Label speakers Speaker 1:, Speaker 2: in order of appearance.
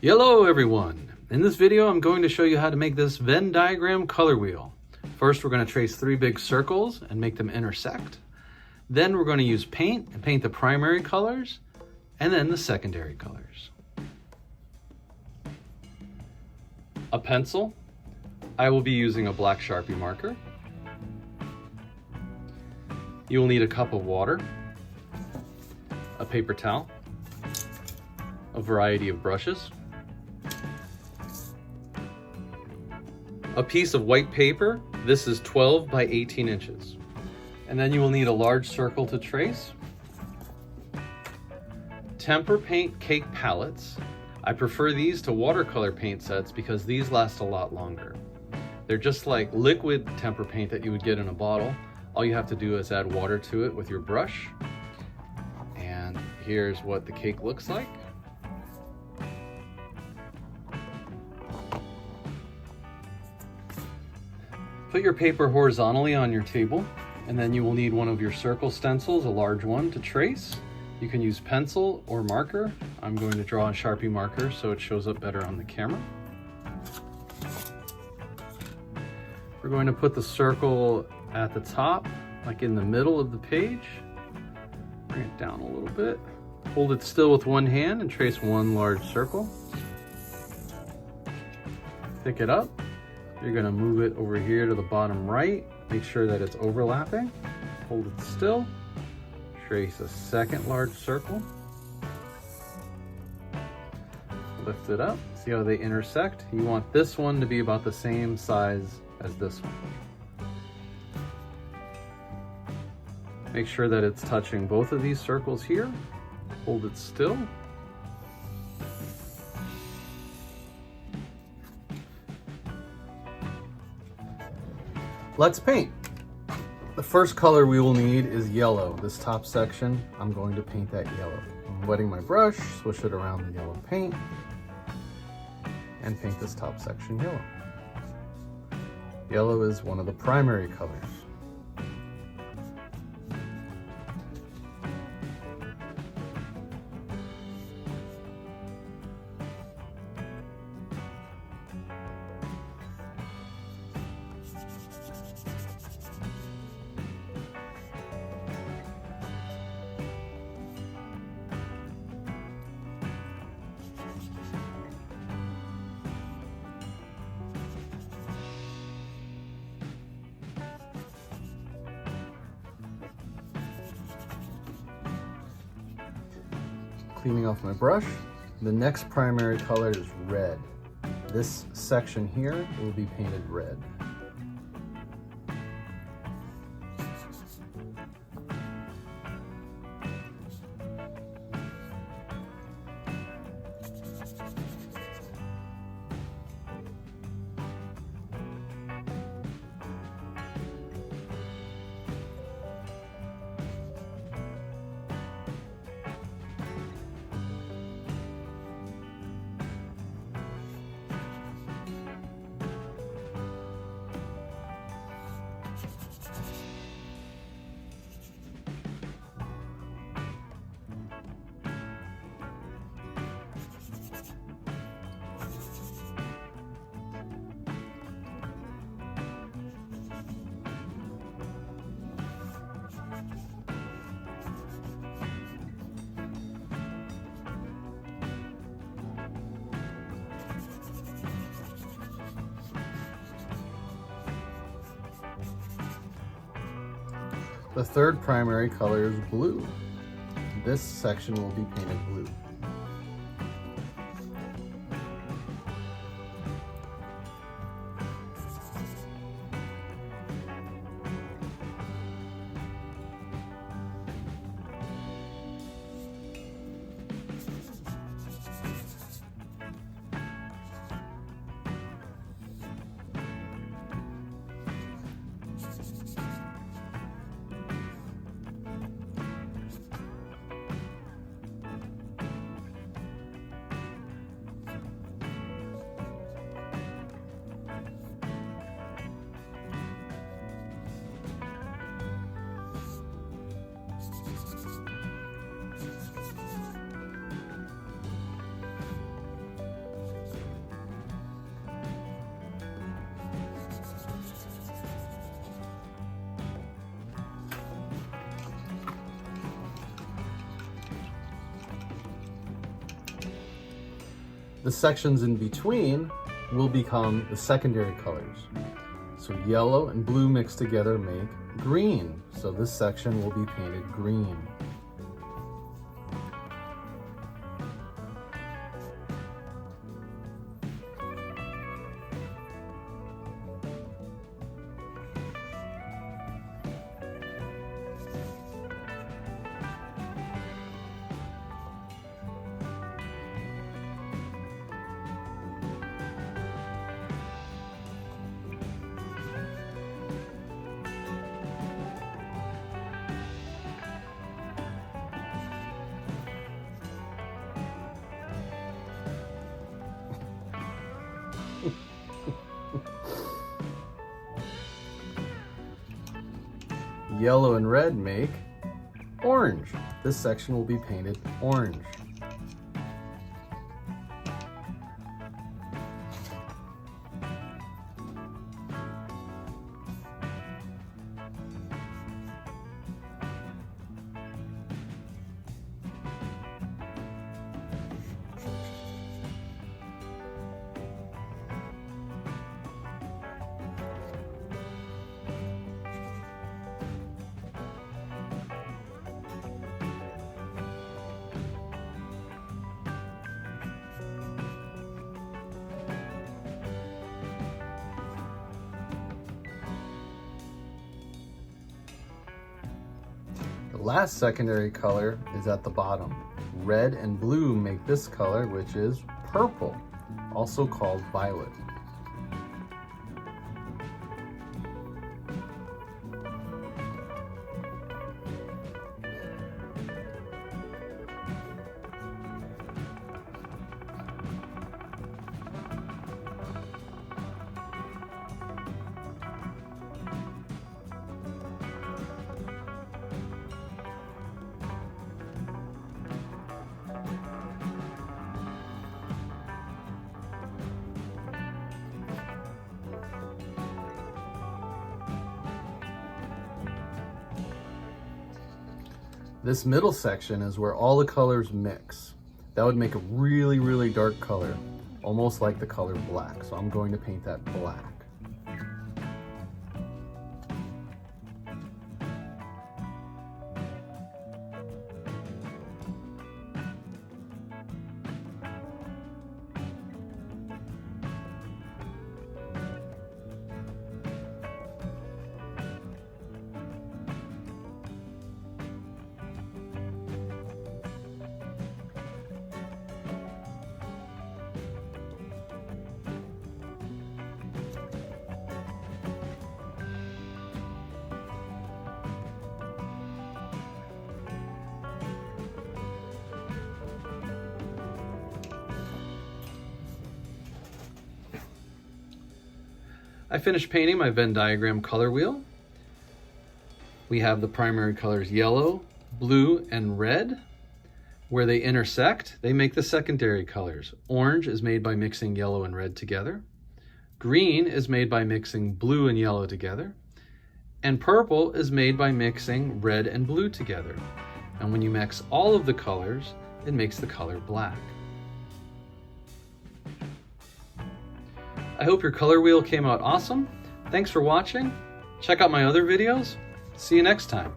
Speaker 1: Hello everyone! In this video I'm going to show you how to make this Venn diagram color wheel. First we're going to trace 3 big circles and make them intersect. Then we're going to use paint and paint the primary colors and then the secondary colors. A pencil. I will be using a black Sharpie marker. You will need a cup of water, a paper towel, a variety of brushes, a piece of white paper. This is 12 by 18 inches. And then you will need a large circle to trace. Tempera paint cake palettes. I prefer these to watercolor paint sets because these last a lot longer. They're just like liquid tempera paint that you would get in a bottle. All you have to do is add water to it with your brush. And here's what the cake looks like. Put your paper horizontally on your table, and then you will need one of your circle stencils, a large one, to trace. You can use pencil or marker. I'm going to draw a Sharpie marker so it shows up better on the camera. We're going to put the circle at the top, like in the middle of the page. Bring it down a little bit. Hold it still with one hand and trace one large circle. Pick it up. You're going to move it over here to the bottom right. Make sure that it's overlapping. Hold it still. Trace a second large circle. Lift it up. See how they intersect? You want this one to be about the same size as this one. Make sure that it's touching both of these circles here. Hold it still. Let's paint. The first color we will need is yellow. This top section, I'm going to paint that yellow. I'm wetting my brush, swish it around the yellow paint, and paint this top section yellow. Yellow is one of the primary colors. Cleaning off my brush. The next primary color is red. This section here will be painted red. The third primary color is blue. This section will be painted blue. the sections in between will become the secondary colors. So yellow and blue mixed together make green. So this section will be painted green. Yellow and red make orange. This section will be painted orange. The last secondary color is at the bottom. Red and blue make this color, which is purple, also called violet. This middle section is where all the colors mix. That would make a really, really dark color, almost like the color black. So I'm going to paint that black. I finished painting my Venn diagram color wheel. We have the primary colors yellow, blue, and red. Where they intersect, they make the secondary colors. Orange is made by mixing yellow and red together. Green is made by mixing blue and yellow together. And purple is made by mixing red and blue together. And when you mix all of the colors, it makes the color black. I hope your color wheel came out awesome. Thanks for watching. Check out my other videos. See you next time.